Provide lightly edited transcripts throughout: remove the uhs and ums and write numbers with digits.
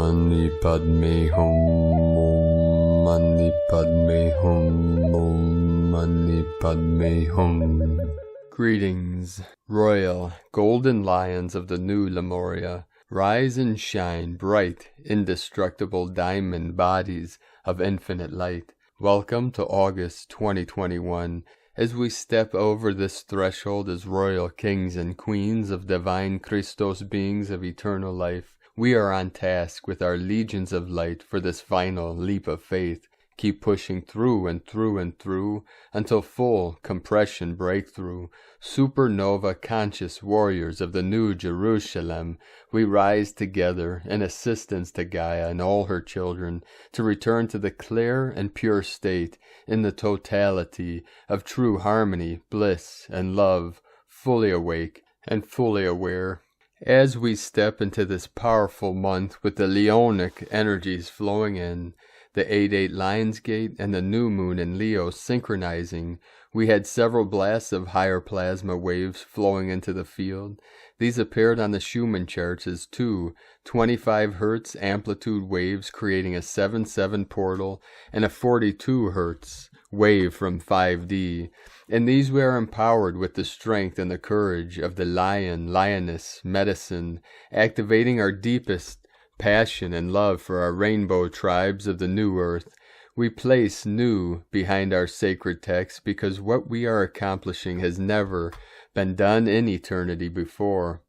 Mani Padme Hum, Om Mani Padme Hum, Om Mani Padme Hum. Greetings, royal golden lions of the new Lemuria. Rise and shine, bright, indestructible diamond bodies of infinite light. Welcome to August 2021, as we step over this threshold as royal kings and queens of divine Christos beings of eternal life. We are on task with our legions of light for this final leap of faith. Keep pushing through and through and through until full compression breakthrough. Supernova conscious warriors of the New Jerusalem, we rise together in assistance to Gaia and all her children to return to the clear and pure state in the totality of true harmony, bliss, and love, fully awake and fully aware. As we step into this powerful month with the Leonic energies flowing in, the 8-8 Lion's Gate and the new moon in Leo synchronizing, we had several blasts of higher plasma waves flowing into the field. These appeared on the Schumann charts as two 25 Hz amplitude waves creating a 7-7 portal and a 42 Hz wave from 5D. In these we are empowered with the strength and the courage of the lion, lioness, medicine, activating our deepest passion and love for our rainbow tribes of the new earth. We place new behind our sacred text because what we are accomplishing has never been done in eternity before.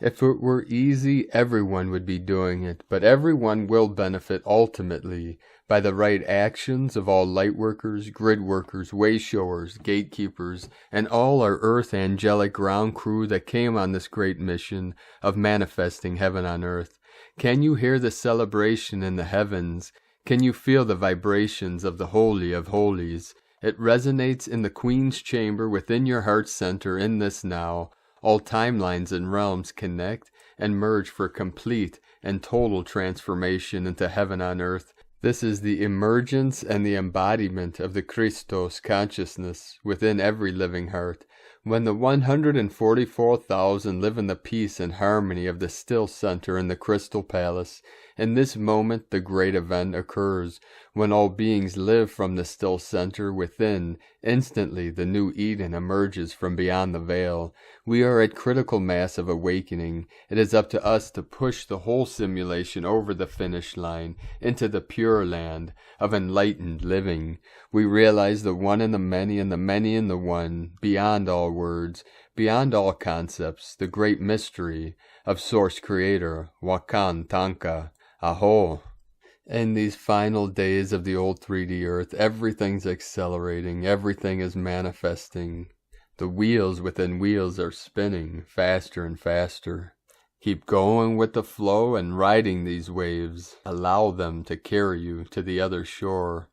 If it were easy, everyone would be doing it, but everyone will benefit ultimately by the right actions of all light workers, grid workers, wayshowers, gatekeepers, and all our earth angelic ground crew that came on this great mission of manifesting heaven on earth. Can you hear the celebration in the heavens? Can you feel the vibrations of the Holy of Holies? It resonates in the Queen's chamber within your heart center in this now. All timelines and realms connect and merge for complete and total transformation into heaven on earth. This is the emergence and the embodiment of the Christos consciousness within every living heart. When the 144,000 live in the peace and harmony of the still center in the Crystal Palace, in this moment the great event occurs. When all beings live from the still center within, instantly the new Eden emerges from beyond the veil. We are at critical mass of awakening. It is up to us to push the whole simulation over the finish line into the pure land of enlightened living. We realize the one in the many and the many in the one, beyond all words, beyond all concepts, the great mystery of Source Creator, Wakan Tanka, Aho. In these final days of the old 3D Earth, everything's accelerating, everything is manifesting. The wheels within wheels are spinning faster and faster. Keep going with the flow and riding these waves. Allow them to carry you to the other shore.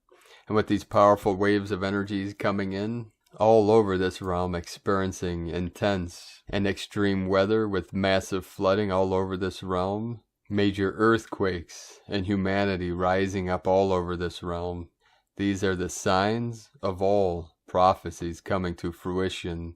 And with these powerful waves of energies coming in, all over this realm experiencing intense and extreme weather with massive flooding all over this realm, major earthquakes and humanity rising up all over this realm. These are the signs of all prophecies coming to fruition.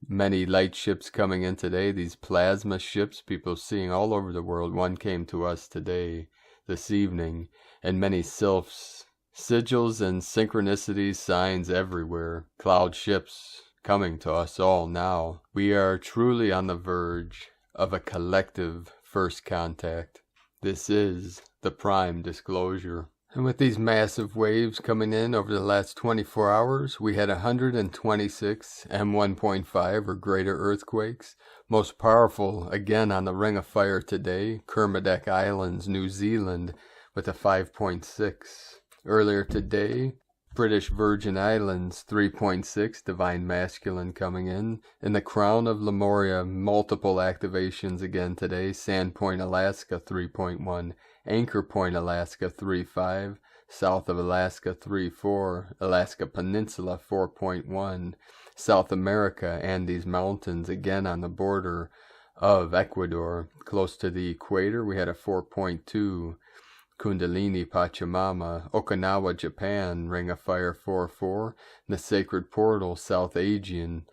Many light ships coming in today, these plasma ships people seeing all over the world. One came to us today, this evening, and many sylphs, sigils and synchronicity signs everywhere. Cloud ships coming to us all now. We are truly on the verge of a collective first contact. This is the prime disclosure. And with these massive waves coming in over the last 24 hours, we had 126 M1.5 or greater earthquakes. Most powerful, again on the Ring of Fire today, Kermadec Islands, New Zealand, with a 5.6. Earlier today, British Virgin Islands, 3.6, Divine Masculine coming in. In the Crown of Lemuria, multiple activations again today. Sandpoint, Alaska, 3.1. Anchor Point, Alaska, 3.5. South of Alaska, 3.4. Alaska Peninsula, 4.1. South America, Andes Mountains, again on the border of Ecuador. Close to the equator, we had a 4.2. Kundalini Pachamama, Okinawa, Japan, Ring of Fire 4.4, the Sacred Portal, South Aegean,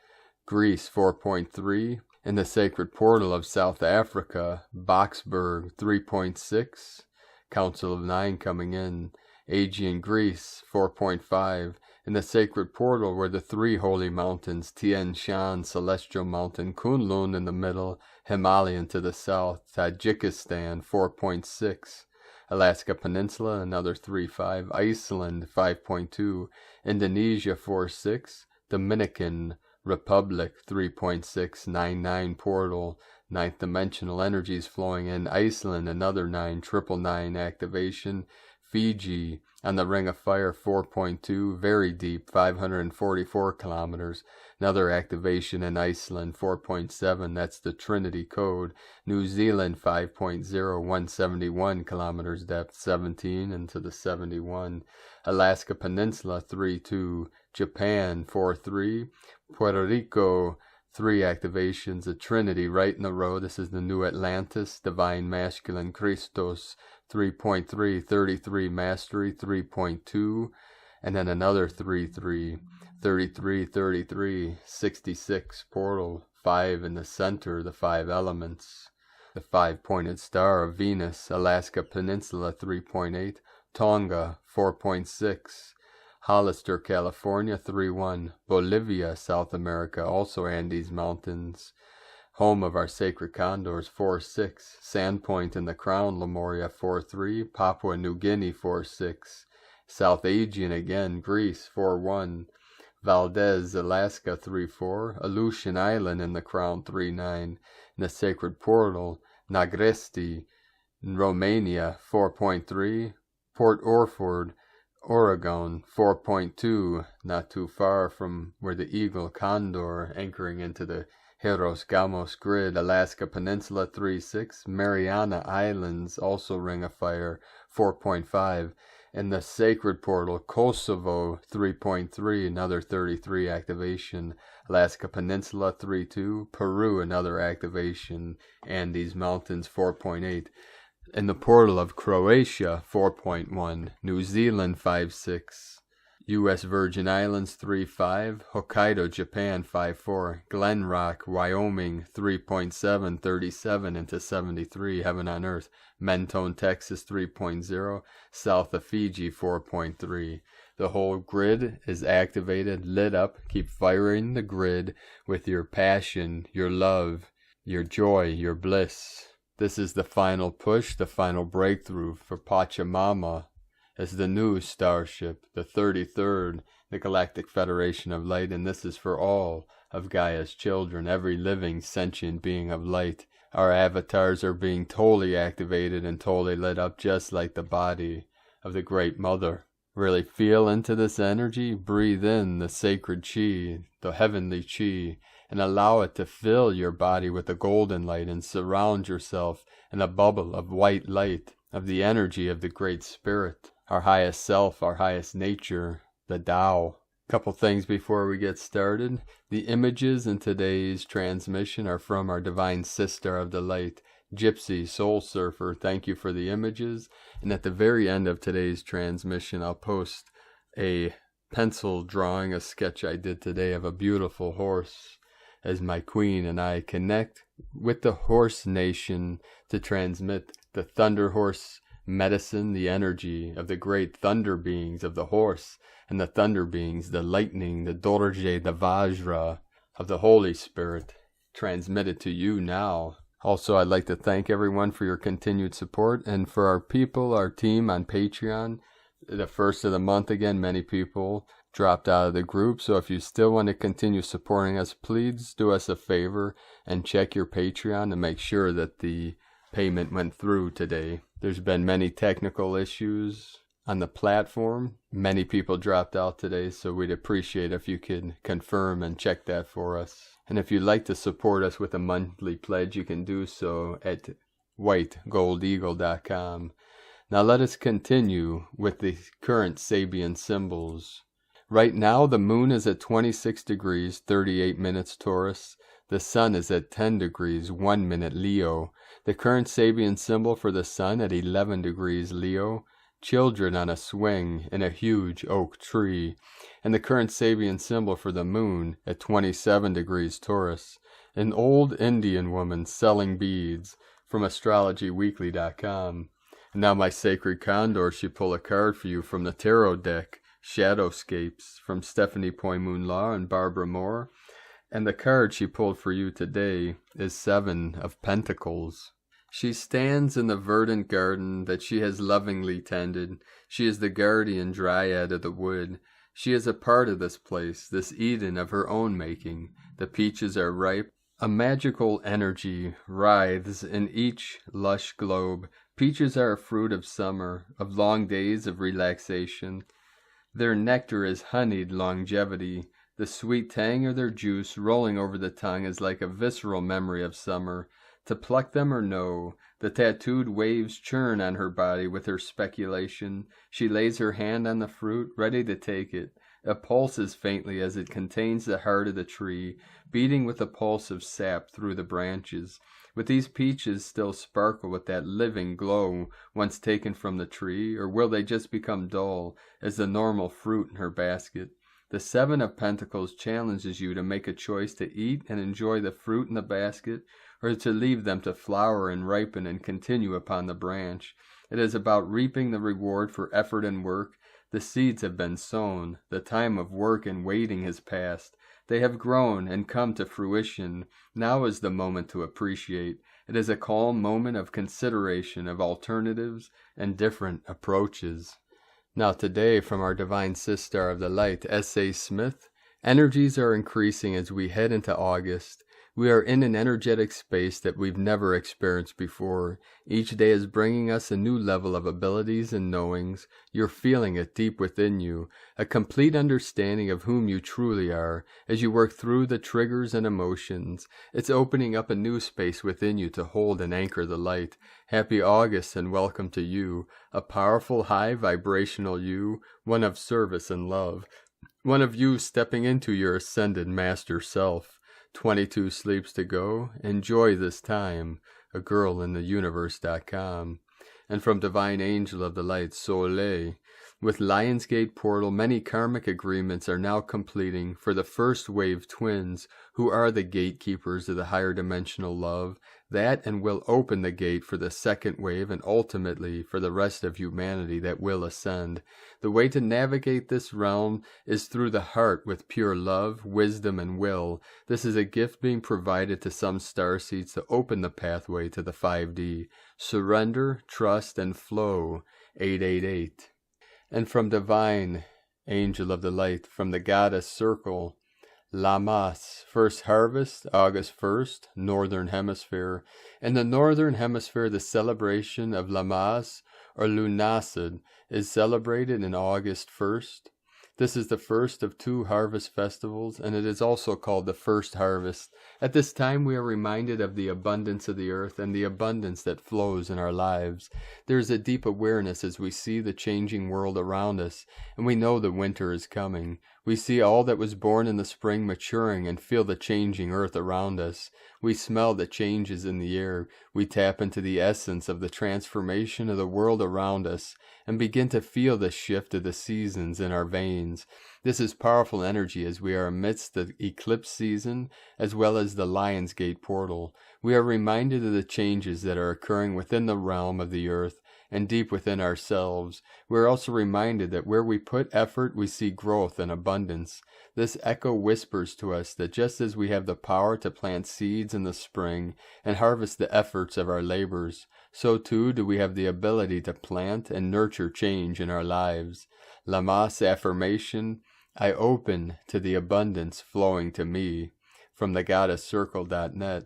Greece 4.3, in the Sacred Portal of South Africa, Boksburg 3.6, Council of 9 coming in. Aegean Greece, 4.5. In the sacred portal were the 3 holy mountains, Tian Shan, Celestial Mountain, Kunlun in the middle, Himalayan to the south, Tajikistan, 4.6. Alaska Peninsula, another 3.5. Iceland, 5.2. Indonesia, 4.6. Dominican Republic, 3.699 portal. 9th dimensional energies flowing in. Iceland, another 9, 999 activation. Fiji, on the Ring of Fire, 4.2, very deep, 544 kilometers. Another activation in Iceland, 4.7, that's the Trinity code. New Zealand, 5.0, 171 kilometers depth, 17 into the 71. Alaska Peninsula, 3.2. Japan, 4.3. Puerto Rico, 3 activations, a Trinity right in a row. This is the New Atlantis, Divine Masculine Christos, 3.3, 33 Mastery, 3.2, and then another 3.3, 33, 33, 66 Portal, 5 in the center, the 5 elements. The 5-pointed star of Venus, Alaska Peninsula, 3.8, Tonga, 4.6, Hollister, California, 3.1, Bolivia, South America, also Andes Mountains, home of our sacred condors, 4.6, Sandpoint in the Crown, Lemuria, 4.3, Papua New Guinea, 4.6, South Aegean again, Greece, 4.1, Valdez, Alaska, 3.4, Aleutian Island in the Crown, 3.9, in the sacred portal, Nagresti, Romania, 4.3, Port Orford, Oregon, 4.2, not too far from where the Eagle Condor anchoring into the Hieros Gamos grid. Alaska Peninsula, 3.6, Mariana Islands, also Ring of Fire, 4.5, and the sacred portal, Kosovo, 3.3, another 33 activation. Alaska Peninsula, 3.2, Peru, another activation. Andes Mountains, 4.8. In the portal of Croatia, 4.1, New Zealand, 5.6, U.S. Virgin Islands, 3.5, Hokkaido, Japan, 5.4, Glen Rock, Wyoming, 3.7, 37 into 73, Heaven on Earth, Mentone, Texas, 3.0, south of Fiji, 4.3. The whole grid is activated, lit up. Keep firing the grid with your passion, your love, your joy, your bliss. This is the final push, the final breakthrough for Pachamama as the new starship, the 33rd, the Galactic Federation of Light, and this is for all of Gaia's children, every living sentient being of light. Our avatars are being totally activated and totally lit up just like the body of the Great Mother. Really feel into this energy, breathe in the sacred chi, the heavenly chi, and allow it to fill your body with the golden light and surround yourself in a bubble of white light, of the energy of the Great Spirit, our highest self, our highest nature, the Tao. Couple things before we get started. The images in today's transmission are from our Divine Sister of the Light, Gypsy, Soul Surfer. Thank you for the images. And at the very end of today's transmission, I'll post a pencil drawing, a sketch I did today of a beautiful horse, as my queen and I connect with the horse nation to transmit the thunder horse medicine, the energy of the great thunder beings of the horse, and the thunder beings, the lightning, the Dorje, the Vajra of the Holy Spirit, transmitted to you now. Also, I'd like to thank everyone for your continued support, and for our people, our team on Patreon. The first of the month again, many people dropped out of the group, so if you still want to continue supporting us, please do us a favor and check your Patreon to make sure that the payment went through today. There's been many technical issues on the platform. Many people dropped out today, so we'd appreciate if you could confirm and check that for us. And if you'd like to support us with a monthly pledge, you can do so at whitegoldeagle.com. Now let us continue with the current Sabian symbols. Right now the moon is at 26 degrees, 38 minutes Taurus. The sun is at 10 degrees, 1 minute Leo. The current Sabian symbol for the sun at 11 degrees Leo. Children on a swing in a huge oak tree. And the current Sabian symbol for the moon at 27 degrees Taurus. An old Indian woman selling beads from astrologyweekly.com. Now my sacred Condor should pull a card for you from the tarot deck, Shadowscapes, from Stephanie Poy-Moon-Law and Barbara Moore. And the card she pulled for you today is 7 of Pentacles. She stands in the verdant garden that she has lovingly tended. She is the guardian dryad of the wood. She is a part of this place, this Eden of her own making. The peaches are ripe. A magical energy writhes in each lush globe. Peaches are a fruit of summer, of long days of relaxation. Their nectar is honeyed longevity. The sweet tang of their juice rolling over the tongue is like a visceral memory of summer. To pluck them or no, the tattooed waves churn on her body with her speculation. She lays her hand on the fruit, ready to take it. It pulses faintly as it contains the heart of the tree, beating with a pulse of sap through the branches. Will these peaches still sparkle with that living glow once taken from the tree, or will they just become dull as the normal fruit in her basket? The 7 of Pentacles challenges you to make a choice to eat and enjoy the fruit in the basket, or to leave them to flower and ripen and continue upon the branch. It is about reaping the reward for effort and work. The seeds have been sown. The time of work and waiting has passed. They have grown and come to fruition. Now is the moment to appreciate. It is a calm moment of consideration of alternatives and different approaches. Now today, from our Divine Sister of the Light, S.A. Smith, energies are increasing as we head into August. We are in an energetic space that we've never experienced before. Each day is bringing us a new level of abilities and knowings. You're feeling it deep within you, a complete understanding of whom you truly are as you work through the triggers and emotions. It's opening up a new space within you to hold and anchor the light. Happy August and welcome to you, a powerful high vibrational you, one of service and love, one of you stepping into your ascended master self. 22 sleeps to go. Enjoy this time. agirlintheuniverse.com. And from Divine Angel of the Light, Soleil, with Lionsgate Portal, many karmic agreements are now completing for the first wave twins, who are the gatekeepers of the higher dimensional love, that and will open the gate for the second wave and ultimately for the rest of humanity that will ascend. The way to navigate this realm is through the heart with pure love, wisdom, and will. This is a gift being provided to some starseeds to open the pathway to the 5D. Surrender, trust, and flow. 888. And from Divine Angel of the Light, from the Goddess Circle, Lammas, first harvest, August 1st, Northern Hemisphere. In the Northern Hemisphere, the celebration of Lammas, or Lunasid, is celebrated in August 1st. This is the first of 2 harvest festivals, and it is also called the first harvest. At this time, we are reminded of the abundance of the earth and the abundance that flows in our lives. There is a deep awareness as we see the changing world around us, and we know the winter is coming. We see all that was born in the spring maturing and feel the changing earth around us. We smell the changes in the air. We tap into the essence of the transformation of the world around us and begin to feel the shift of the seasons in our veins. This is powerful energy as we are amidst the eclipse season as well as the Lionsgate portal. We are reminded of the changes that are occurring within the realm of the earth and deep within ourselves. We are also reminded that where we put effort, we see growth and abundance. This echo whispers to us that just as we have the power to plant seeds in the spring and harvest the efforts of our labors, so too do we have the ability to plant and nurture change in our lives. Lammas affirmation, I open to the abundance flowing to me, from thegoddesscircle.net.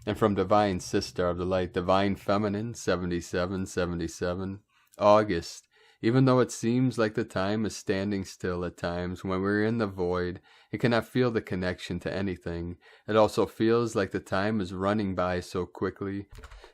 And from Divine Sister of the Light, Divine Feminine, 7777, August. Even though it seems like the time is standing still at times when we're in the void, it cannot feel the connection to anything. It also feels like the time is running by so quickly.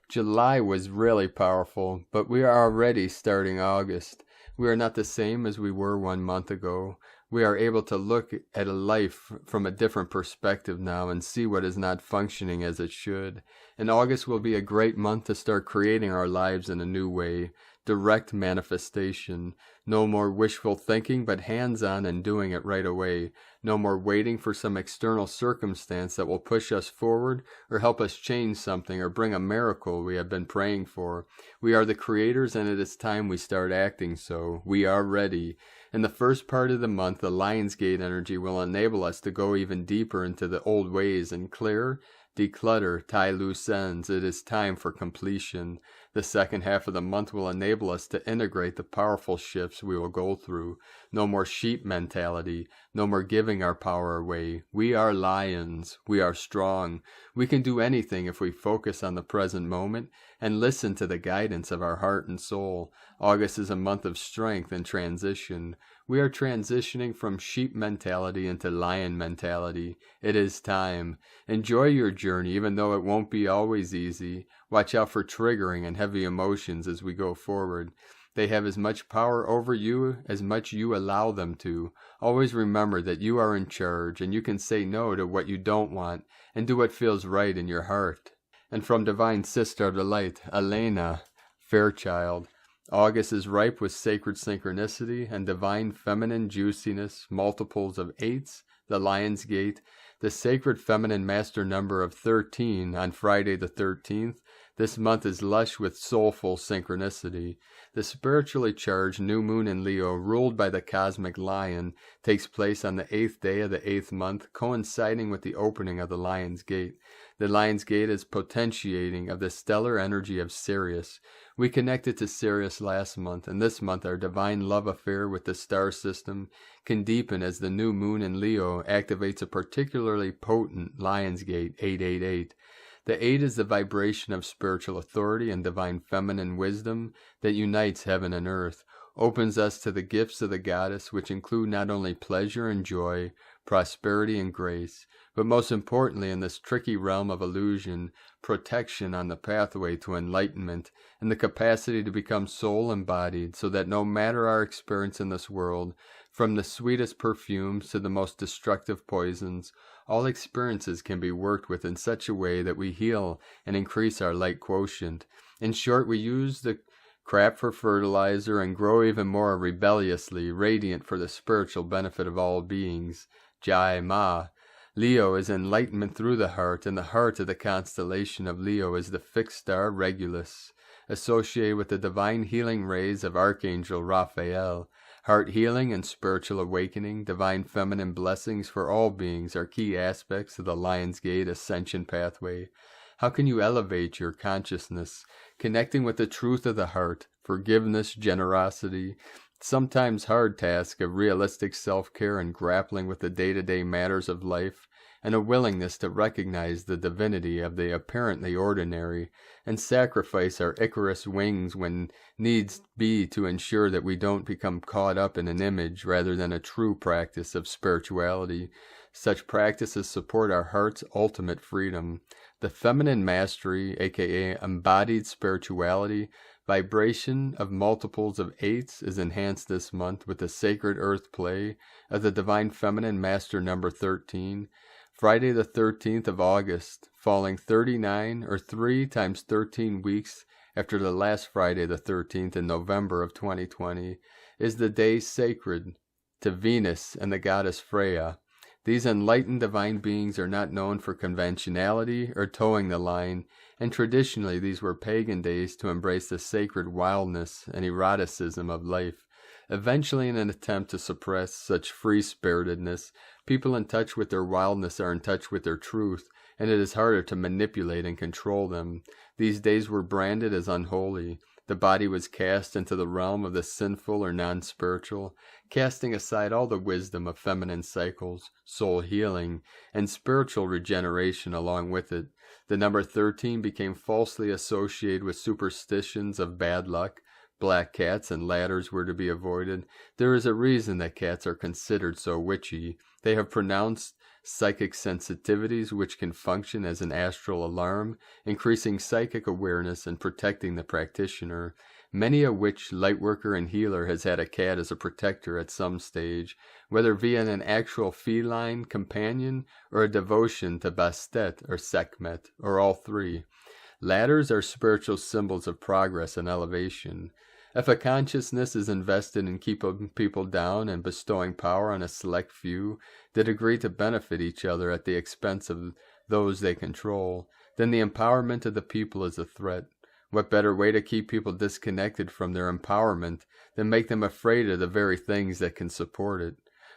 July was really powerful, but we are already starting August. We are not the same as we were 1 month ago. We are able to look at a life from a different perspective now and see what is not functioning as it should. And August will be a great month to start creating our lives in a new way, direct manifestation. No more wishful thinking, but hands-on and doing it right away. No more waiting for some external circumstance that will push us forward or help us change something or bring a miracle we have been praying for. We are the creators, and it is time we start acting so. We are ready. In the first part of the month, the Lionsgate energy will enable us to go even deeper into the old ways and clear, declutter, tie loose ends. It is time for completion. The second half of the month will enable us to integrate the powerful shifts we will go through. No more sheep mentality. No more giving our power away. We are lions. We are strong. We can do anything if we focus on the present moment and listen to the guidance of our heart and soul. August is a month of strength and transition. We are transitioning from sheep mentality into lion mentality. It is time. Enjoy your journey, even though it won't be always easy. Watch out for triggering and heavy emotions as we go forward. They have as much power over you as much you allow them to. Always remember that you are in charge, and you can say no to what you don't want and do what feels right in your heart. And from Divine Sister of the Light, Elena, Fairchild. August is ripe with sacred synchronicity and divine feminine juiciness, multiples of 8s, the Lion's Gate, the sacred feminine master number of 13 on Friday the 13th. This month is lush with soulful synchronicity. The spiritually charged new moon in Leo, ruled by the cosmic lion, takes place on the 8th day of the 8th month, coinciding with the opening of the Lion's Gate. The Lion's Gate is potentiating of the stellar energy of Sirius. We connected to Sirius last month, and this month our divine love affair with the star system can deepen as the new moon in Leo activates a particularly potent Lion's Gate 888. The 8 is the vibration of spiritual authority and divine feminine wisdom that unites heaven and earth, opens us to the gifts of the goddess, which include not only pleasure and joy, prosperity and grace, but most importantly in this tricky realm of illusion, protection on the pathway to enlightenment, and the capacity to become soul-embodied, so that no matter our experience in this world, from the sweetest perfumes to the most destructive poisons, all experiences can be worked with in such a way that we heal and increase our light quotient. In short, we use the crap for fertilizer and grow even more rebelliously, radiant for the spiritual benefit of all beings. Jai Ma. Leo is enlightenment through the heart, and the heart of the constellation of Leo is the fixed star Regulus, associated with the divine healing rays of Archangel Raphael. Heart healing and spiritual awakening, divine feminine blessings for all beings are key aspects of the Lion's Gate Ascension pathway. How can you elevate your consciousness, connecting with the truth of the heart, forgiveness, generosity, sometimes hard task of realistic self-care and grappling with the day-to-day matters of life, and a willingness to recognize the divinity of the apparently ordinary, and sacrifice our Icarus wings when needs be to ensure that we don't become caught up in an image rather than a true practice of spirituality. Such practices support our heart's ultimate freedom. The feminine mastery, aka embodied spirituality, vibration of multiples of 8s is enhanced this month with the sacred earth play of the divine feminine master number 13. Friday the 13th of August, falling 39 or 3 times 13 weeks after the last Friday the 13th in November of 2020, is the day sacred to Venus and the goddess Freya. These enlightened divine beings are not known for conventionality or towing the line, and traditionally these were pagan days to embrace the sacred wildness and eroticism of life. Eventually, in an attempt to suppress such free-spiritedness, people in touch with their wildness are in touch with their truth, and it is harder to manipulate and control them. These days were branded as unholy. The body was cast into the realm of the sinful or non-spiritual, casting aside all the wisdom of feminine cycles, soul healing, and spiritual regeneration along with it. The number 13 became falsely associated with superstitions of bad luck. Black cats and ladders were to be avoided. There is a reason that cats are considered so witchy. They have pronounced psychic sensitivities which can function as an astral alarm, increasing psychic awareness and protecting the practitioner. Many a witch, lightworker, and healer has had a cat as a protector at some stage, whether via an actual feline companion or a devotion to Bastet or Sekhmet, or all three. Ladders are spiritual symbols of progress and elevation. If a consciousness is invested in keeping people down and bestowing power on a select few that agree to benefit each other at the expense of those they control, then the empowerment of the people is a threat. What better way to keep people disconnected from their empowerment than make them afraid of the very things that can support it?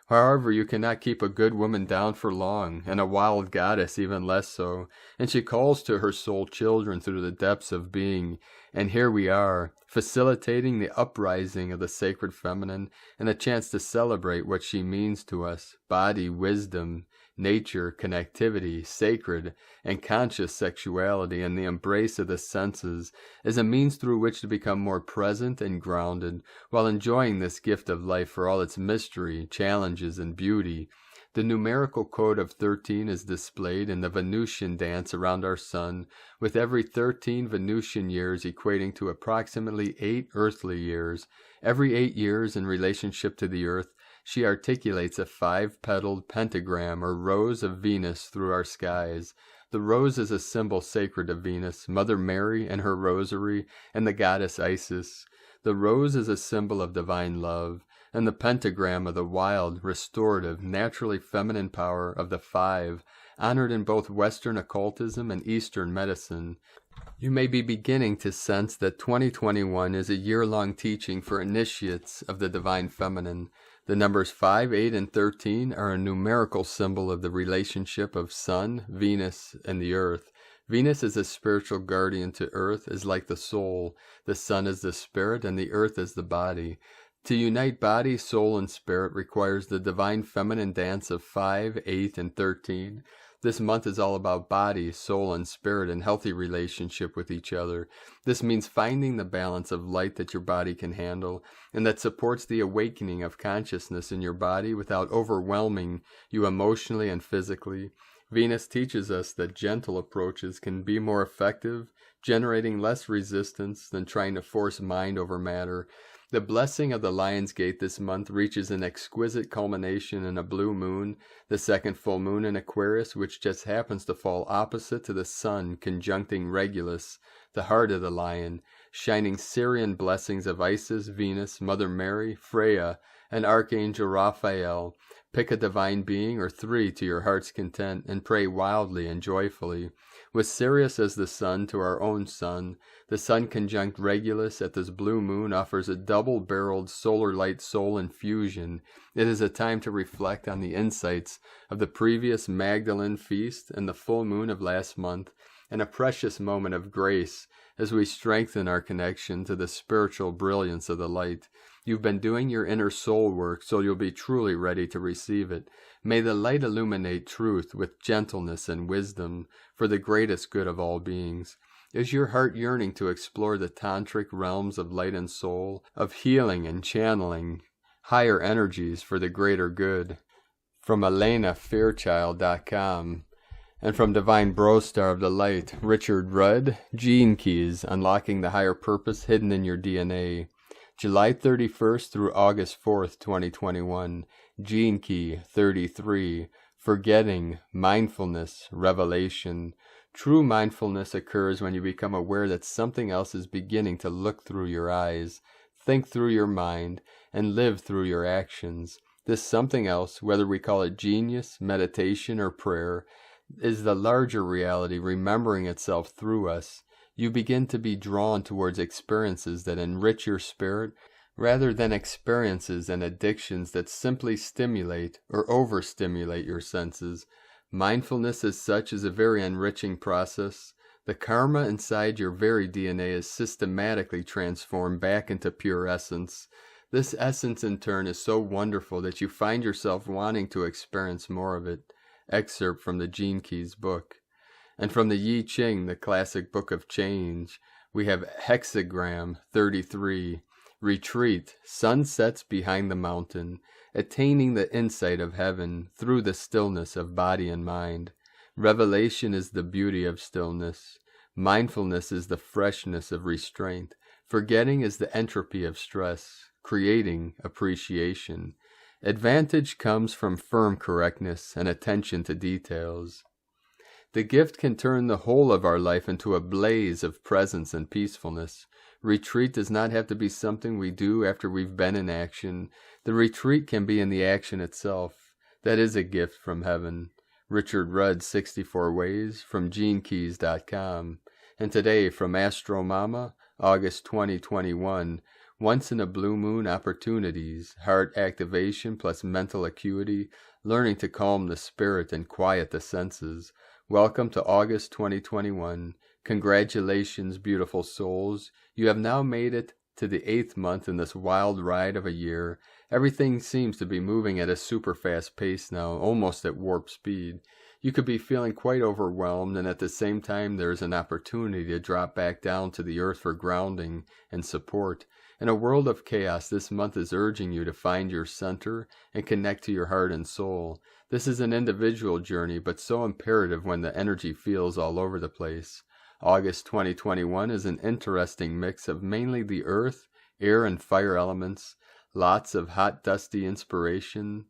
However, you cannot keep a good woman down for long, and a wild goddess even less so, and she calls to her soul children through the depths of being, and here we are, facilitating the uprising of the sacred feminine and a chance to celebrate what she means to us: body, wisdom, nature, connectivity, sacred and conscious sexuality, and the embrace of the senses as a means through which to become more present and grounded, while enjoying this gift of life for all its mystery, challenges, and beauty. The numerical code of 13 is displayed in the Venusian dance around our sun, with every 13 Venusian years equating to approximately 8 earthly years. Every 8 years in relationship to the earth, she articulates a 5-petaled pentagram or rose of Venus through our skies. The rose is a symbol sacred to Venus, Mother Mary and her rosary, and the goddess Isis. The rose is a symbol of divine love, and the pentagram of the wild, restorative, naturally feminine power of the 5, honored in both Western occultism and Eastern medicine. You may be beginning to sense that 2021 is a year-long teaching for initiates of the divine feminine. The numbers 5, 8, and 13 are a numerical symbol of the relationship of Sun, Venus, and the Earth. Venus is a spiritual guardian to Earth, is like the soul. The Sun is the spirit, and the Earth is the body. To unite body, soul, and spirit requires the divine feminine dance of 5, 8, and 13. This month is all about body, soul, and spirit in healthy relationship with each other. This means finding the balance of light that your body can handle, and that supports the awakening of consciousness in your body without overwhelming you emotionally and physically. Venus teaches us that gentle approaches can be more effective, generating less resistance than trying to force mind over matter. The blessing of the Lion's Gate this month reaches an exquisite culmination in a blue moon, the second full moon in Aquarius, which just happens to fall opposite to the Sun conjuncting Regulus, the heart of the lion, shining Syrian blessings of Isis, Venus, Mother Mary, Freya, and Archangel Raphael. Pick a divine being or 3 to your heart's content and pray wildly and joyfully. With Sirius as the sun to our own sun, the Sun conjunct Regulus at this blue moon offers a double-barreled solar light soul infusion. It is a time to reflect on the insights of the previous Magdalene feast and the full moon of last month, and a precious moment of grace as we strengthen our connection to the spiritual brilliance of the light. You've been doing your inner soul work, so you'll be truly ready to receive it. May the light illuminate truth with gentleness and wisdom for the greatest good of all beings. Is your heart yearning to explore the tantric realms of light and soul, of healing and channeling higher energies for the greater good? From ElenaFairchild.com. And from Divine Brostar of the Light, Richard Rudd, Gene Keys, Unlocking the Higher Purpose Hidden in Your DNA. July 31st through August 4th, 2021. Gene Key 33. Forgetting, Mindfulness, Revelation. True mindfulness occurs when you become aware that something else is beginning to look through your eyes, think through your mind, and live through your actions. This something else, whether we call it genius, meditation, or prayer, is the larger reality remembering itself through us. You begin to be drawn towards experiences that enrich your spirit, rather than experiences and addictions that simply stimulate or overstimulate your senses. Mindfulness as such is a very enriching process. The karma inside your very DNA is systematically transformed back into pure essence. This essence in turn is so wonderful that you find yourself wanting to experience more of it. Excerpt from the Gene Keys book. And from the I Ching, the classic book of change, we have hexagram 33. Retreat, sun sets behind the mountain, attaining the insight of heaven through the stillness of body and mind. Revelation is the beauty of stillness. Mindfulness is the freshness of restraint. Forgetting is the entropy of stress, creating appreciation. Advantage comes from firm correctness and attention to details. The gift can turn the whole of our life into a blaze of presence and peacefulness. Retreat does not have to be something we do after we've been in action. The retreat can be in the action itself. That is a gift from heaven. Richard Rudd, 64 Ways, from GeneKeys.com. And today from Astro Mama, August 2021, Once in a Blue Moon Opportunities, Heart Activation plus Mental Acuity, Learning to Calm the Spirit and Quiet the Senses. Welcome to August 2021. Congratulations, beautiful souls. You have now made it to the 8th month in this wild ride of a year. Everything seems to be moving at a super fast pace now, almost at warp speed. You could be feeling quite overwhelmed, and at the same time there is an opportunity to drop back down to the earth for grounding and support. In a world of chaos, this month is urging you to find your center and connect to your heart and soul. This is an individual journey, but so imperative when the energy feels all over the place. August 2021 is an interesting mix of mainly the earth, air, and fire elements. Lots of hot, dusty inspiration.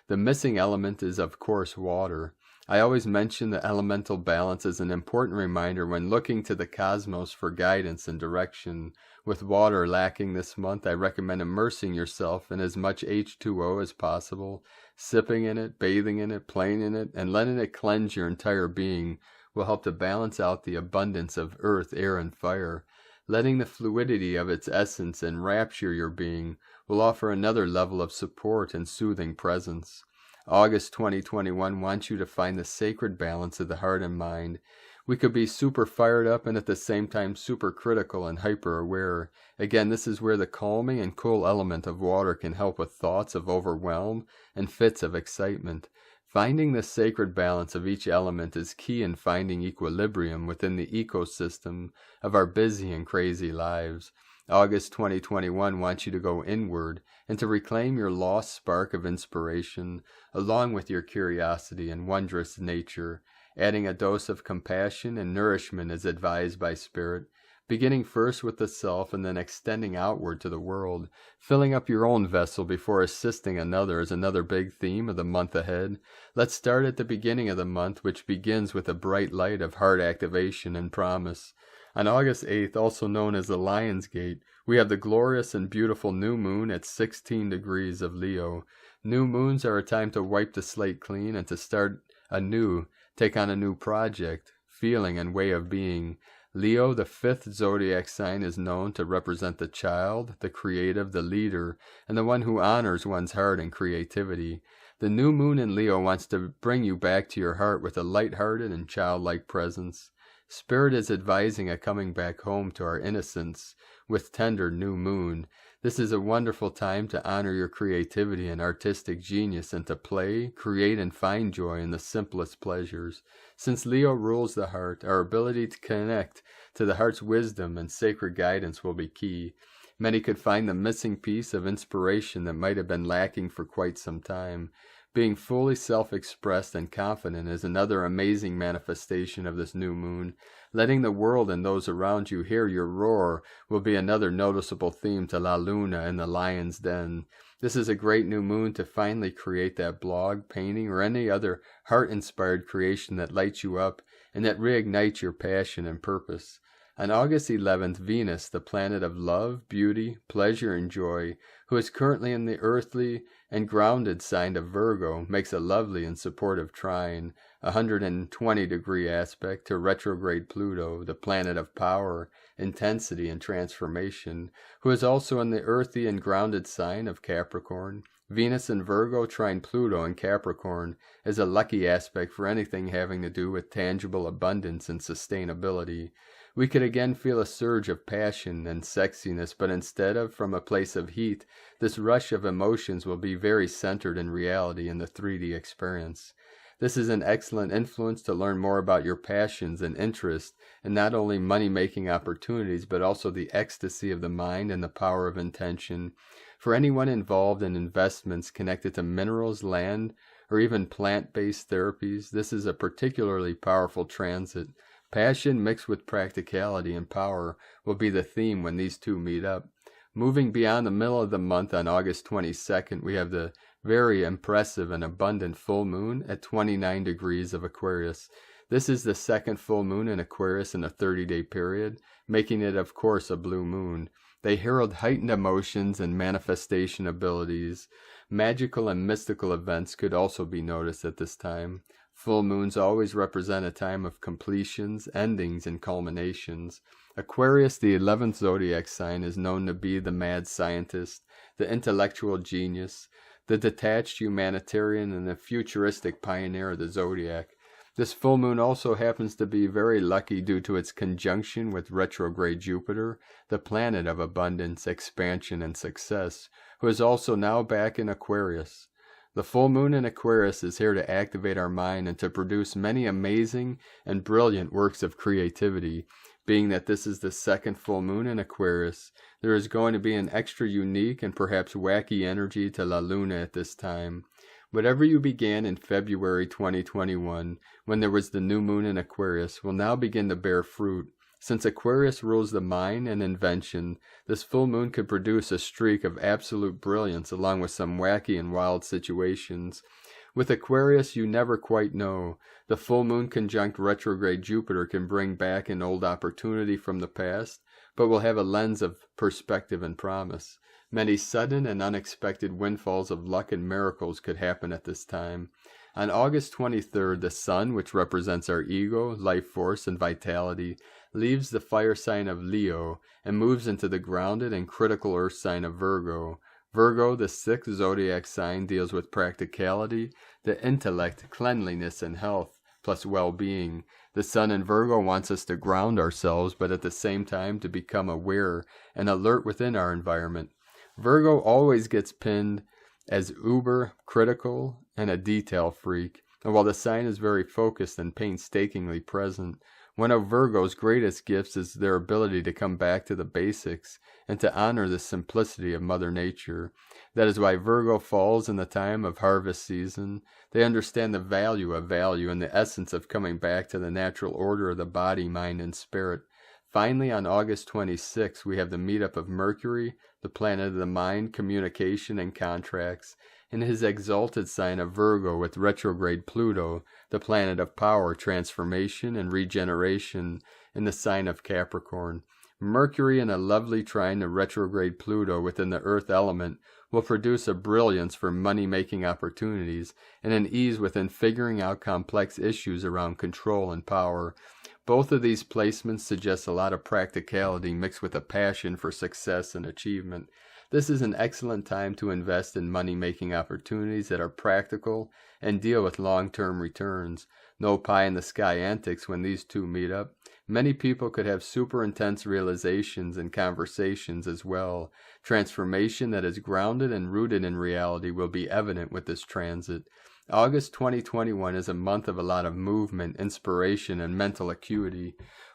The missing element is, of course, water. I always mention the elemental balance as an important reminder when looking to the cosmos for guidance and direction. With water lacking this month, I recommend immersing yourself in as much H2O as possible. Sipping in it, bathing in it, playing in it, and letting it cleanse your entire being will help to balance out the abundance of earth, air, and fire. Letting the fluidity of its essence enrapture your being will offer another level of support and soothing presence. August 2021 wants you to find the sacred balance of the heart and mind. We could be super fired up and at the same time super critical and hyper aware. Again, this is where the calming and cool element of water can help with thoughts of overwhelm and fits of excitement. Finding the sacred balance of each element is key in finding equilibrium within the ecosystem of our busy and crazy lives. August 2021 wants you to go inward and to reclaim your lost spark of inspiration, along with your curiosity and wondrous nature. Adding a dose of compassion and nourishment is advised by Spirit, beginning first with the self and then extending outward to the world. Filling up your own vessel before assisting another is another big theme of the month ahead. Let's start at the beginning of the month, which begins with a bright light of heart activation and promise. On August 8th, also known as the Lion's Gate, we have the glorious and beautiful new moon at 16 degrees of Leo. New moons are a time to wipe the slate clean and to start anew, take on a new project, feeling, and way of being. Leo, the 5th zodiac sign, is known to represent the child, the creative, the leader, and the one who honors one's heart and creativity. The new moon in Leo wants to bring you back to your heart with a light-hearted and childlike presence. Spirit is advising a coming back home to our innocence with tender new moon. This is a wonderful time to honor your creativity and artistic genius and to play, create, and find joy in the simplest pleasures. Since Leo rules the heart, our ability to connect to the heart's wisdom and sacred guidance will be key. Many could find the missing piece of inspiration that might have been lacking for quite some time. Being fully self-expressed and confident is another amazing manifestation of this new moon. Letting the world and those around you hear your roar will be another noticeable theme to La Luna and the Lion's Den. This is a great new moon to finally create that blog, painting, or any other heart-inspired creation that lights you up and that reignites your passion and purpose. On August 11th, Venus, the planet of love, beauty, pleasure, and joy, who is currently in the earthly and grounded sign of Virgo, makes a lovely and supportive trine, a 120-degree aspect to retrograde Pluto, the planet of power, intensity, and transformation, who is also in the earthy and grounded sign of Capricorn. Venus in Virgo trine Pluto in Capricorn is a lucky aspect for anything having to do with tangible abundance and sustainability. We could again feel a surge of passion and sexiness, but instead of from a place of heat, this rush of emotions will be very centered in reality in the 3D experience. This is an excellent influence to learn more about your passions and interests, and not only money-making opportunities, but also the ecstasy of the mind and the power of intention. For anyone involved in investments connected to minerals, land, or even plant-based therapies, this is a particularly powerful transit. Passion mixed with practicality and power will be the theme when these two meet up. Moving beyond the middle of the month on August 22nd, we have the very impressive and abundant full moon at 29 degrees of Aquarius. This is the second full moon in Aquarius in a 30-day period, making it, of course, a blue moon. They herald heightened emotions and manifestation abilities. Magical and mystical events could also be noticed at this time. Full moons always represent a time of completions, endings, and culminations. Aquarius, the 11th zodiac sign, is known to be the mad scientist, the intellectual genius, the detached humanitarian, and the futuristic pioneer of the zodiac. This full moon also happens to be very lucky due to its conjunction with retrograde Jupiter, the planet of abundance, expansion, and success, who is also now back in Aquarius. The full moon in Aquarius is here to activate our mind and to produce many amazing and brilliant works of creativity. Being that this is the second full moon in Aquarius, there is going to be an extra unique and perhaps wacky energy to La Luna at this time. Whatever you began in February 2021, when there was the new moon in Aquarius, will now begin to bear fruit. Since Aquarius rules the mind and invention, this full moon could produce a streak of absolute brilliance along with some wacky and wild situations. With Aquarius, you never quite know. The full moon conjunct retrograde Jupiter can bring back an old opportunity from the past, but will have a lens of perspective and promise. Many sudden and unexpected windfalls of luck and miracles could happen at this time. On August 23rd, the Sun, which represents our ego, life force, and vitality, leaves the fire sign of Leo and moves into the grounded and critical earth sign of Virgo. Virgo, the 6th zodiac sign, deals with practicality, the intellect, cleanliness, and health, plus well-being. The Sun in Virgo wants us to ground ourselves, but at the same time to become aware and alert within our environment. Virgo always gets pinned as uber critical and a detail freak, and while the sign is very focused and painstakingly present, one of Virgo's greatest gifts is their ability to come back to the basics and to honor the simplicity of Mother Nature. That is why Virgo falls in the time of harvest season. They understand the value of value and the essence of coming back to the natural order of the body, mind, and spirit. Finally, on August 26th, we have the meetup of Mercury, the planet of the mind, communication, and contracts, in his exalted sign of Virgo with retrograde Pluto, the planet of power, transformation, and regeneration, in the sign of Capricorn. Mercury in a lovely trine to retrograde Pluto within the earth element will produce a brilliance for money-making opportunities and an ease within figuring out complex issues around control and power. Both of these placements suggest a lot of practicality mixed with a passion for success and achievement. This is an excellent time to invest in money-making opportunities that are practical and deal with long-term returns. No pie-in-the-sky antics when these two meet up. Many people could have super intense realizations and conversations as well. Transformation that is grounded and rooted in reality will be evident with this transit. August 2021 is a month of a lot of movement, inspiration, and mental acuity.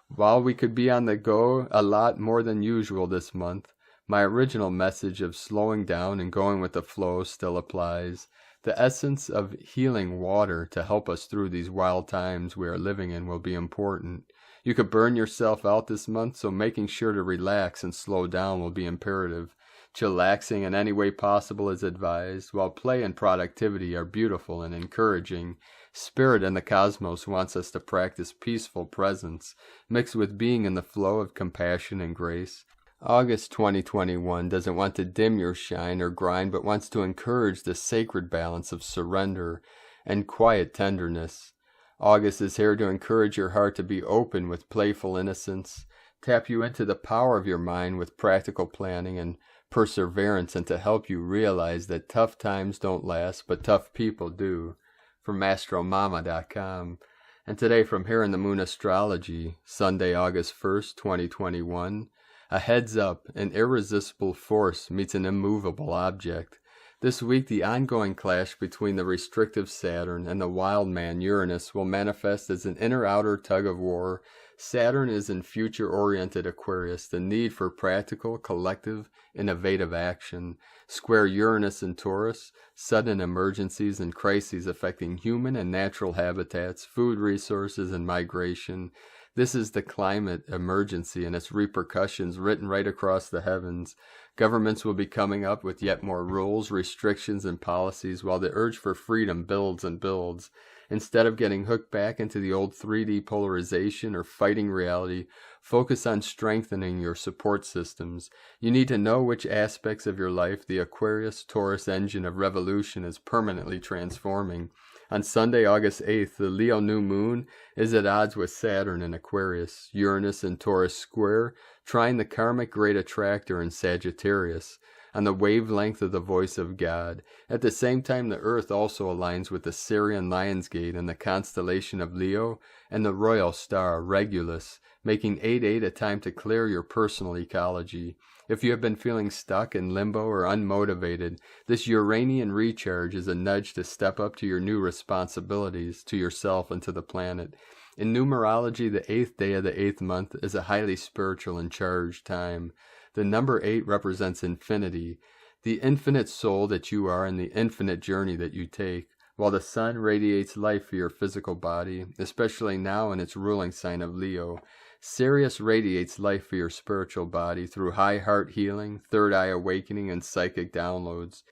While we could be on the go a lot more than usual this month, my original message of slowing down and going with the flow still applies. The essence of healing water to help us through these wild times we are living in will be important. You could burn yourself out this month, so making sure to relax and slow down will be imperative. Chillaxing in any way possible is advised, while play and productivity are beautiful and encouraging. Spirit and the cosmos wants us to practice peaceful presence, mixed with being in the flow of compassion and grace. August 2021 doesn't want to dim your shine or grind, but wants to encourage the sacred balance of surrender and quiet tenderness. August is here to encourage your heart to be open with playful innocence, tap you into the power of your mind with practical planning and perseverance, and to help you realize that tough times don't last, but tough people do. From astromama.com. And today from Here in the Moon Astrology, Sunday, August 1st, 2021. A heads up, an irresistible force meets an immovable object. This week, the ongoing clash between the restrictive Saturn and the wild man Uranus will manifest as an inner-outer tug-of-war. Saturn is in future-oriented Aquarius, the need for practical, collective, innovative action. Square Uranus in Taurus, sudden emergencies and crises affecting human and natural habitats, food resources, and migration. This is the climate emergency and its repercussions written right across the heavens. Governments will be coming up with yet more rules, restrictions, and policies, while the urge for freedom builds and builds. Instead of getting hooked back into the old 3D polarization or fighting reality, focus on strengthening your support systems. You need to know which aspects of your life the Aquarius-Taurus engine of revolution is permanently transforming. On Sunday, August 8th, the Leo new moon is at odds with Saturn in Aquarius, Uranus in Taurus square, trine the karmic great attractor in Sagittarius, on the wavelength of the voice of God. At the same time, the Earth also aligns with the Syrian Lionsgate in the constellation of Leo and the royal star Regulus, making 8/8 a time to clear your personal ecology. If you have been feeling stuck in limbo or unmotivated, this Uranian recharge is a nudge to step up to your new responsibilities, to yourself and to the planet. In numerology, the 8th day of the 8th month is a highly spiritual and charged time. The number 8 represents infinity, the infinite soul that you are and the infinite journey that you take, while the sun radiates life for your physical body, especially now in its ruling sign of Leo. Sirius radiates life for your spiritual body through high heart healing, third eye awakening, and psychic downloads.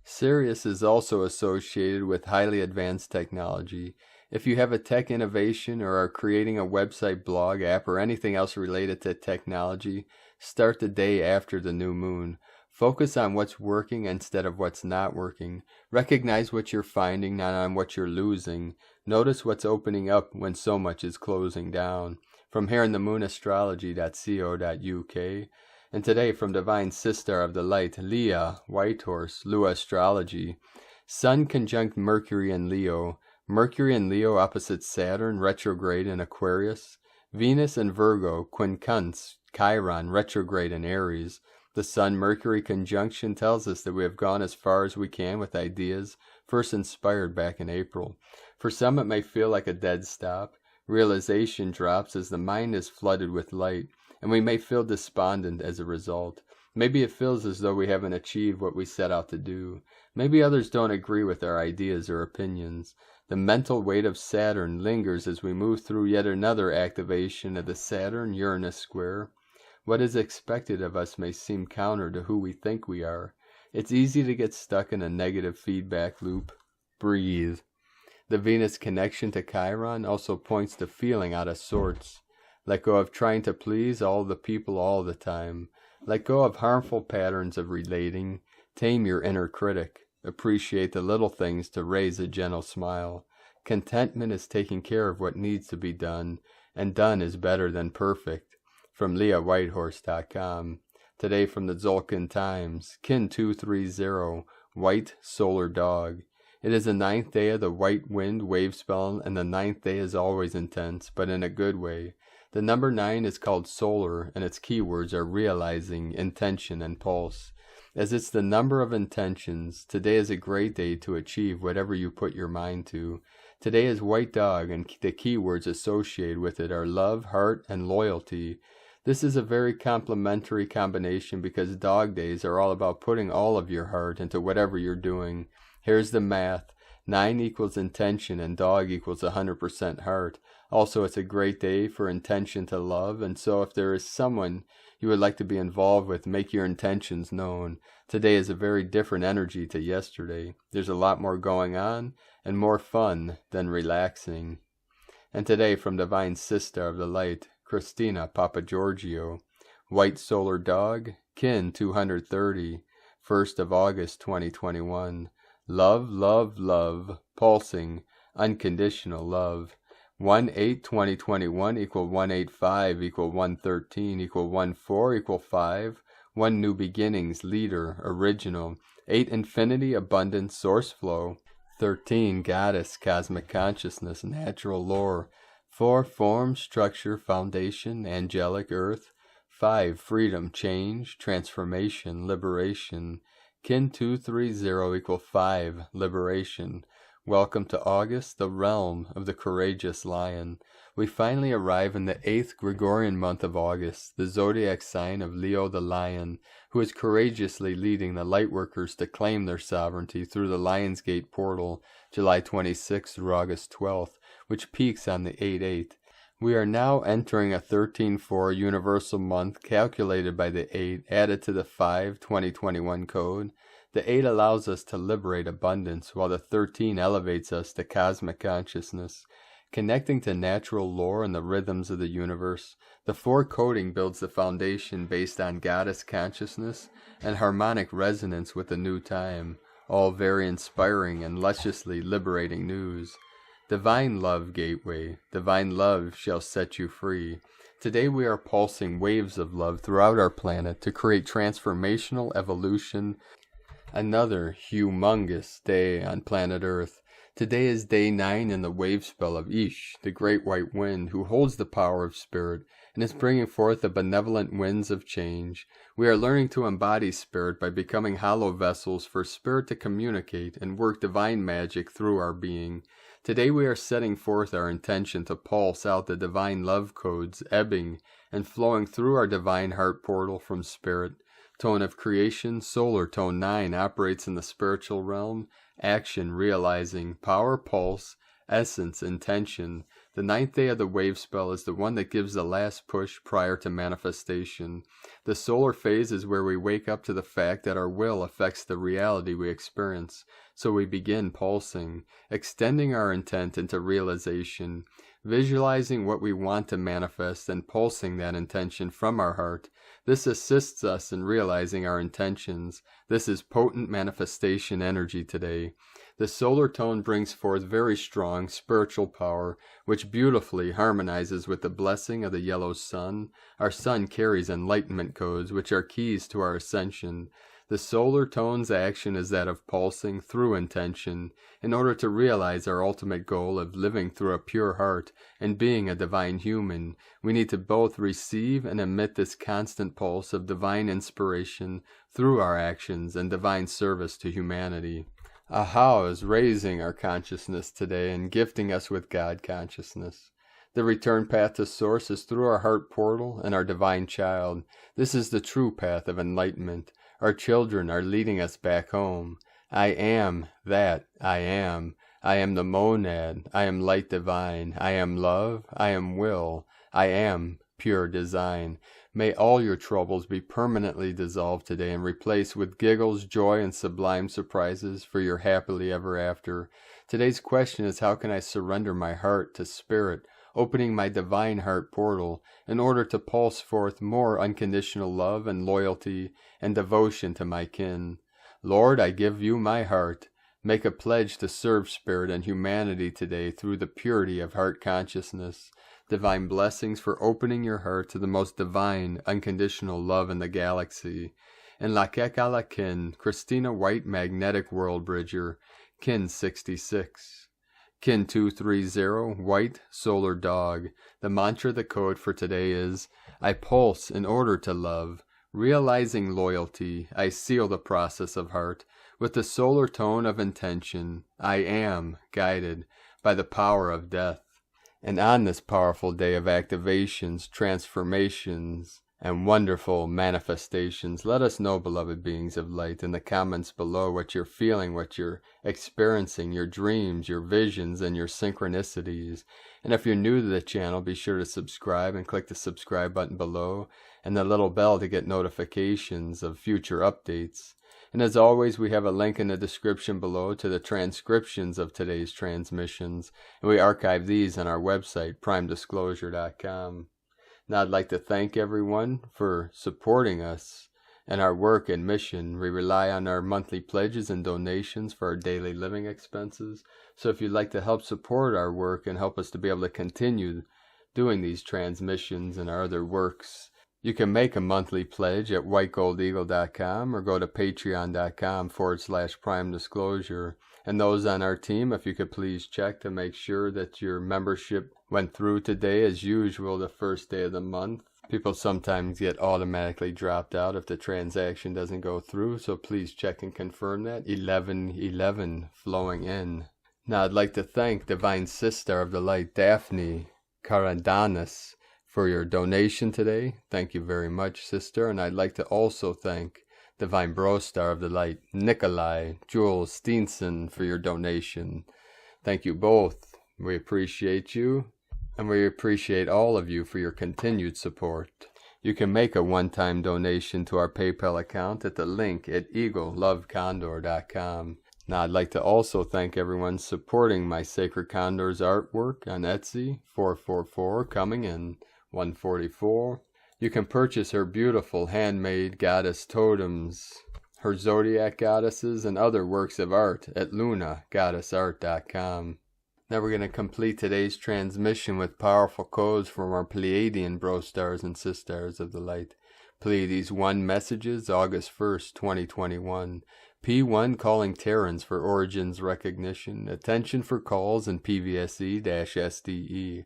Sirius is also associated with highly advanced technology. If you have a tech innovation or are creating a website, blog, app, or anything else related to technology, start the day after the new moon. Focus on what's working instead of what's not working. Recognize what you're finding, not on what you're losing. Notice what's opening up when so much is closing down. From here in the moonastrology.co.uk. And today from Divine Sister of the Light, Leah, White Horse, Lua Astrology. Sun conjunct Mercury in Leo. Mercury in Leo opposite Saturn, retrograde in Aquarius. Venus in Virgo, quincunx, Chiron, retrograde in Aries. The Sun-Mercury conjunction tells us that we have gone as far as we can with ideas first inspired back in April. For some it may feel like a dead stop. Realization drops as the mind is flooded with light, and we may feel despondent as a result. Maybe it feels as though we haven't achieved what we set out to do. Maybe others don't agree with our ideas or opinions. The mental weight of Saturn lingers as we move through yet another activation of the Saturn-Uranus square. What is expected of us may seem counter to who we think we are. It's easy to get stuck in a negative feedback loop. Breathe. The Venus connection to Chiron also points to feeling out of sorts. Let go of trying to please all the people all the time. Let go of harmful patterns of relating. Tame your inner critic. Appreciate the little things to raise a gentle smile. Contentment is taking care of what needs to be done, and done is better than perfect. From LeahWhitehorse.com. Today from the Tzolk'in Times. Kin 230, White Solar Dog. It is the 9th day of the White Wind wave spell, and the 9th day is always intense, but in a good way. The number 9 is called solar, and its keywords are realizing, intention, and pulse. As it's the number of intentions, today is a great day to achieve whatever you put your mind to. Today is White Dog, and the keywords associated with it are love, heart, and loyalty. This is a very complementary combination because dog days are all about putting all of your heart into whatever you're doing. Here's the math. 9 equals intention and dog equals 100% heart. Also, it's a great day for intention to love, and so if there is someone you would like to be involved with, make your intentions known. Today is a very different energy to yesterday. There's a lot more going on and more fun than relaxing. And today from Divine Sister of the Light, Christina Papagiorgio, White Solar Dog, Kin 230, 1st of August 2021. Love, love, love, pulsing, unconditional love. 1/8/2021 equal 185 equal 113 equal 14 equal 5. 1 new beginnings, leader, original. 8 infinity, abundance, source flow. 13 goddess, cosmic consciousness, natural lore. 4 form, structure, foundation, angelic earth. 5 freedom, change, transformation, liberation. Kin 230 equal 5 liberation. Welcome to August, the realm of the courageous lion. We finally arrive in the 8th Gregorian month of August, the zodiac sign of Leo the Lion, who is courageously leading the lightworkers to claim their sovereignty through the Lionsgate portal, July 26th through August 12th, which peaks on the 8/8. We are now entering a 13/4 universal month calculated by the 8 added to the 5/2021 code. The 8 allows us to liberate abundance, while the 13 elevates us to cosmic consciousness. Connecting to natural lore and the rhythms of the universe, the 4 coding builds the foundation based on goddess consciousness and harmonic resonance with the new time, all very inspiring and lusciously liberating news. Divine Love Gateway, divine love shall set you free. Today we are pulsing waves of love throughout our planet to create transformational evolution. Another humongous day on planet Earth. Today is day 9 in the wave spell of Ish, the great white wind, who holds the power of spirit and is bringing forth the benevolent winds of change. We are learning to embody spirit by becoming hollow vessels for spirit to communicate and work divine magic through our being. Today we are setting forth our intention to pulse out the divine love codes, ebbing and flowing through our divine heart portal from spirit. Tone of creation, solar tone 9, operates in the spiritual realm. Action, realizing, power, pulse, essence, intention. The 9th day of the wave spell is the one that gives the last push prior to manifestation. The solar phase is where we wake up to the fact that our will affects the reality we experience. So we begin pulsing, extending our intent into realization, visualizing what we want to manifest and pulsing that intention from our heart. This assists us in realizing our intentions. This is potent manifestation energy today. The solar tone brings forth very strong spiritual power, which beautifully harmonizes with the blessing of the yellow sun. Our sun carries enlightenment codes, which are keys to our ascension. The solar tone's action is that of pulsing through intention, in order to realize our ultimate goal of living through a pure heart and being a divine human. We need to both receive and emit this constant pulse of divine inspiration through our actions and divine service to humanity. Aha is raising our consciousness today and gifting us with God consciousness. The return path to Source is through our heart portal and our divine child. This is the true path of enlightenment. Our children are leading us back home. I am that I am. I am the monad. I am light divine. I am love. I am will. I am pure design. May all your troubles be permanently dissolved today and replaced with giggles, joy, and sublime surprises for your happily ever after. Today's question is, how can I surrender my heart to spirit, opening my divine heart portal in order to pulse forth more unconditional love and loyalty and devotion to my kin? Lord, I give you my heart. Make a pledge to serve spirit and humanity today through the purity of heart consciousness. Divine blessings for opening your heart to the most divine, unconditional love in the galaxy. And Lakekala Kin, Christina White Magnetic World Bridger, Kin 66. Kin 230, White Solar Dog. The mantra, the code for today is, I pulse in order to love. Realizing loyalty, I seal the process of heart with the solar tone of intention. I am guided by the power of death. And on this powerful day of activations, transformations, and wonderful manifestations, let us know, beloved beings of light, in the comments below what you're feeling, what you're experiencing, your dreams, your visions, and your synchronicities. And if you're new to the channel, be sure to subscribe and click the subscribe button below and the little bell to get notifications of future updates. And as always, we have a link in the description below to the transcriptions of today's transmissions, and we archive these on our website, primedisclosure.com. Now I'd like to thank everyone for supporting us and our work and mission. We rely on our monthly pledges and donations for our daily living expenses. So if you'd like to help support our work and help us to be able to continue doing these transmissions and our other works, you can make a monthly pledge at whitegoldeagle.com or go to patreon.com/primedisclosure. And those on our team, if you could please check to make sure that your membership went through today as usual, the first day of the month. People sometimes get automatically dropped out if the transaction doesn't go through, so please check and confirm that. 1111 flowing in. Now I'd like to thank Divine Sister of the Light, Daphne Karadanis, for your donation today. Thank you very much, sister. And I'd like to also thank Divine Bro Star of the Light, Nikolai Jules Steenson, for your donation. Thank you both. We appreciate you, and we appreciate all of you for your continued support. You can make a one-time donation to our PayPal account at the link at eaglelovecondor.com. Now, I'd like to also thank everyone supporting my Sacred Condors artwork on Etsy, 444, coming in 144. You can purchase her beautiful handmade goddess totems, her zodiac goddesses, and other works of art at lunagoddessart.com. Now we're going to complete today's transmission with powerful codes from our Pleiadian bro stars and sisters of the light. Pleiades 1 messages, August 1st, 2021. P1 calling Terrans for origins recognition. Attention for calls and PVSE-SDE.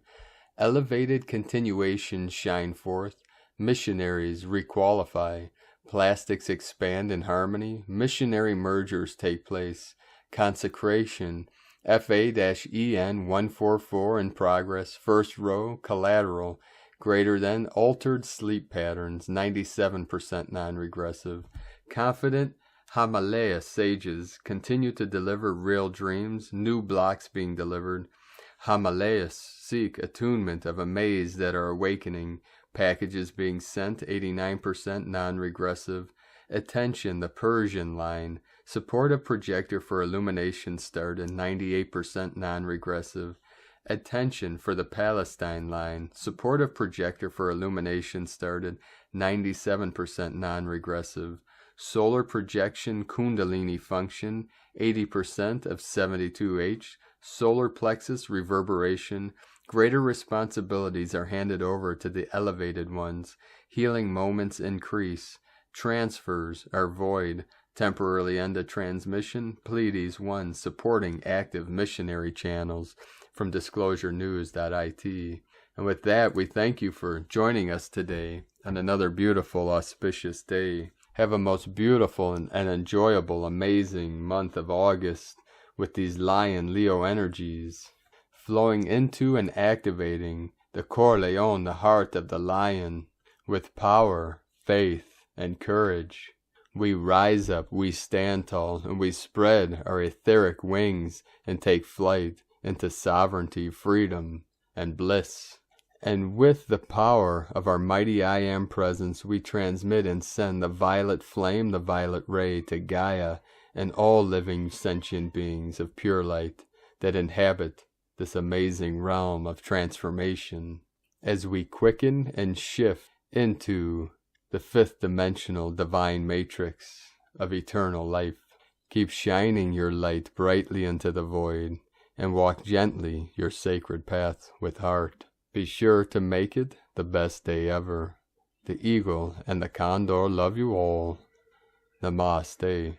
Elevated continuations shine forth. Missionaries requalify. Plastics expand in harmony. Missionary mergers take place. Consecration. FA-EN 144 in progress. First row. Collateral. Greater than. Altered sleep patterns. 97% non-regressive. Confident. Himalaya sages continue to deliver real dreams. New blocks being delivered. Himalayas seek attunement of a maze that are awakening. Packages being sent, 89% non-regressive. Attention, the Persian line. Support a projector for illumination started, 98% non-regressive. Attention for the Palestine line. Support a projector for illumination started, 97% non-regressive. Solar projection Kundalini function, 80% of 72H. Solar plexus reverberation. Greater responsibilities are handed over to the elevated ones. Healing moments increase. Transfers are void. Temporarily end a transmission. Pleiades 1 supporting active missionary channels from disclosurenews.it. And with that, we thank you for joining us today on another beautiful, auspicious day. Have a most beautiful and enjoyable, amazing month of August with these Lion Leo energies flowing into and activating the Cor Leon, the heart of the lion, with power, faith, and courage. We rise up, we stand tall, and we spread our etheric wings and take flight into sovereignty, freedom, and bliss. And with the power of our mighty I Am presence, we transmit and send the violet flame, the violet ray, to Gaia and all living sentient beings of pure light that inhabit this amazing realm of transformation, as we quicken and shift into the fifth dimensional divine matrix of eternal life. Keep shining your light brightly into the void, and walk gently your sacred path with heart. Be sure to make it the best day ever. The eagle and the condor love you all. Namaste.